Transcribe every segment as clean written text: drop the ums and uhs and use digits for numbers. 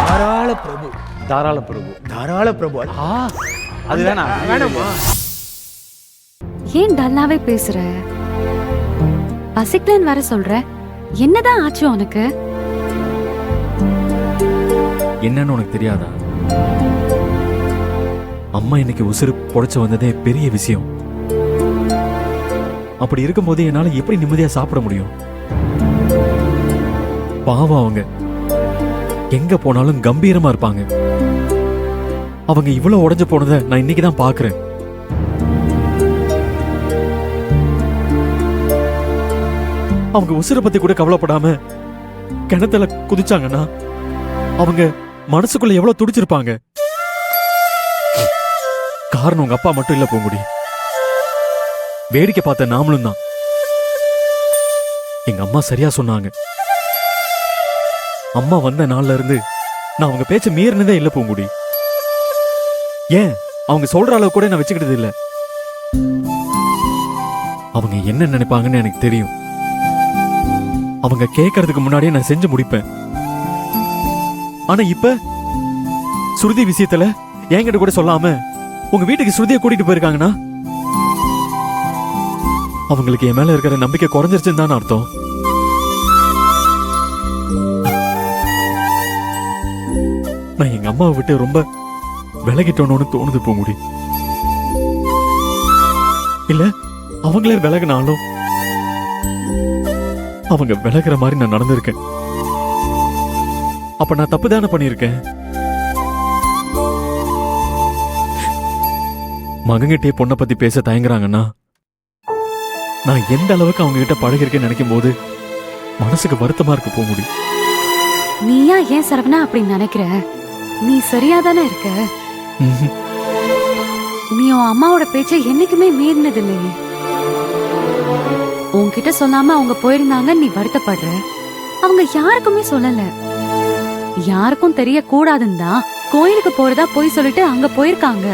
தாராள பிரபு. தாராள பிரபு. தாராள பிரபு. அது வேணாமா? ஏன் டல்லாவே பேசுற? பசிக்கலன்னு வர சொல்ற, என்னதான் ஆச்சு உனக்கு? என்னன்னு உனக்கு தெரியாதா? அம்மா இன்னைக்கு உசுறு பொழைச்சு வந்ததே பெரிய விஷயம். அப்படி இருக்கும்போது என்னால எப்படி நிம்மதியா சாப்பிட முடியும்? பாவம், அவங்க எங்க போனாலும் கம்பீரமா இருப்பாங்க. அவங்க இவ்வளவு உடைஞ்சு போனதை நான் இன்னைக்குதான் பாக்குறேன். அவங்க உசுரை பத்தி கூட கவலைப்படாம கிணத்துல குதிச்சாங்கன்னா அவங்க மனசுக்குள்ள எவ்வளவு துடிச்சிருப்பாங்க. காரணம் உங்க அப்பா மட்டும் இல்ல பூங்குடி, வேடிக்கை பார்த்த நாமளும் தான். எங்க அம்மா சரியா சொன்னாங்க. அம்மா வந்த நாள்ல இருந்து நான் அவங்க பேச்ச மீறினதே இல்ல பூங்குடி. ஏன் அவங்க சொல்ற அளவு கூட நான் வச்சுக்கிட்டது இல்ல. அவங்க என்ன நினைப்பாங்கன்னு எனக்கு தெரியும். அவங்க கேட்கறதுக்கு முன்னாடியே நான் செஞ்சு முடிப்பேன். ஆனா இப்ப ஸ்ருதி விஷயத்துல என்கிட்ட கூட சொல்லாம உங்க வீட்டுக்கு ஸ்ருதியை கூட்டிட்டு போயிருக்காங்கன்னா அவங்களுக்கு என் மேல இருக்கிற நம்பிக்கை குறைஞ்சிருச்சுன்னு தான் அர்த்தம். நான் எங்க அம்மாவை விட்டு ரொம்ப விலகிட்டோன்னு தோணுது பூங்குடி. இல்ல அவங்களே விலகினாலும் அவங்க விலகுற மாதிரி நான் நடந்திருக்கேன். அப்ப நான் தப்பு தானே பண்ணிருக்கேன். மகன்கிட்டே பொண்ணை பத்தி பேச தயங்குறாங்கன்னா நான் எந்த அளவுக்கு அவங்க கிட்ட பழகிருக்கேன்னு நினைக்கும் போது மனசுக்கு வருத்தமா இருக்கு பூங்குடி. நீயா ஏன் சரவணா அப்படி நினைக்கிற? நீ சரியாதானே இருக்க. நீ உன் அம்மாவோட பேச்சை என்னைக்குமே மீறினது இல்லையே. உன்கிட்ட சொல்லாம அவங்க போயிருந்தாங்க, நீ வருத்தப்படுற. அவங்க யாருக்குமே சொல்லல. யாருக்கும் தெரிய கூடாதுன்னு தான் கோயிலுக்கு போறதா போய் சொல்லிட்டு அங்க போயிருக்காங்க.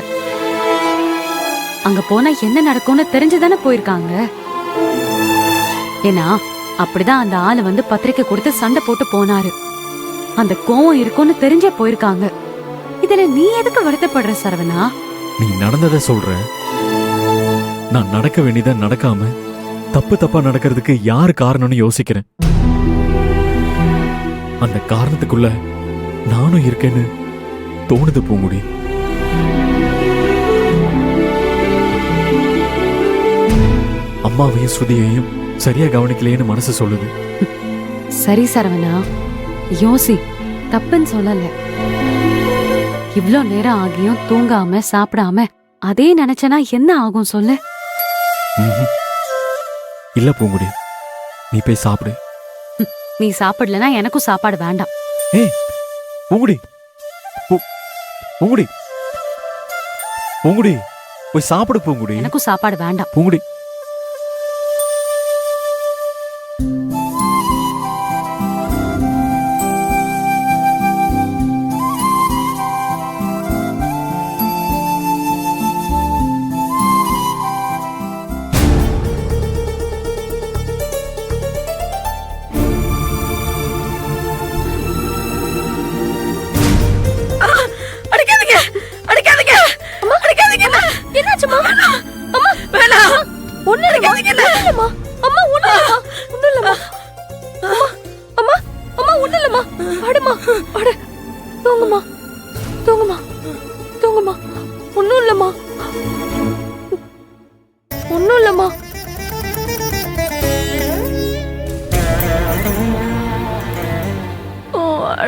அங்க போனா என்ன நடக்கும்னு தெரிஞ்சுதானே போயிருக்காங்க. ஏன்னா அப்படிதான் அந்த ஆளு வந்து பத்திரிக்கை கொடுத்து சண்டை போட்டு போனாரு. அந்த கோவம் இருக்கும்னு தெரிஞ்சே போயிருக்காங்க. இதுல நீ எதுக்கு வருத்தப்படுற சரவணா? நீ நடந்ததை சொல்ற. நான் நடக்க வேண்டியதை நடக்காம தப்பு தப்பா நடக்கிறதுக்கு யாரு காரணம்னு யோசிக்கிறேன். அந்த காரணத்துக்குள்ள நானும் இருக்கேன்னு தோணுது பூங்குடி. அம்மாவையும் ஸ்ருதியையும் சரியா கவனிக்கலையேன்னு மனசு சொல்லுது. சரி சரவணா, யோசி. தப்புன்னு சொல்லல. இவ்ளோ நேரம் ஆகியும் தூங்காம சாப்பிடாம அதே நினைச்சனா என்ன ஆகும் சொல்லு? இல்ல பூங்குடி, நீ போய் சாப்பிடு. நீ சாப்பிடலனா எனக்கும் சாப்பாடு வேண்டாம். ஏய் பூங்குடி, பூங்குடி, பூங்குடி, போய் சாப்பிடு பூங்குடி. எனக்கும் சாப்பாடு வேண்டாம். பூங்குடி,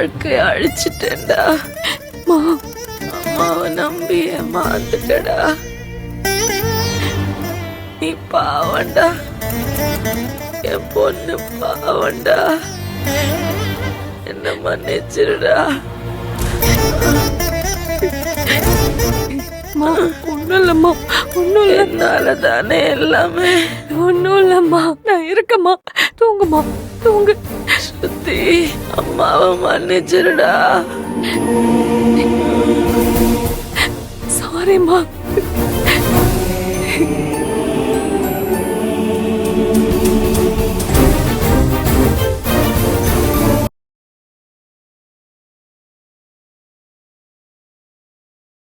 வாழ்க்கைய அழிச்சிட்டேன்டா. அம்மாவை நம்பி ஏமாந்துட்டடா. நீ பாவண்டா, என் பொண்ணு பாவண்டா. என்ன மன்னிச்சிருடா. ஒண்ணும் இல்லம்மா, ஒண்ணும் இல்ல. என்னால தானே எல்லாமே. ஒண்ணும் இல்லம்மா, நான் இருக்கம்மா. தூங்குமா, தூங்கு. சுத்தி அம்மாவை மன்னிச்சிருடா. சாரிம்மா.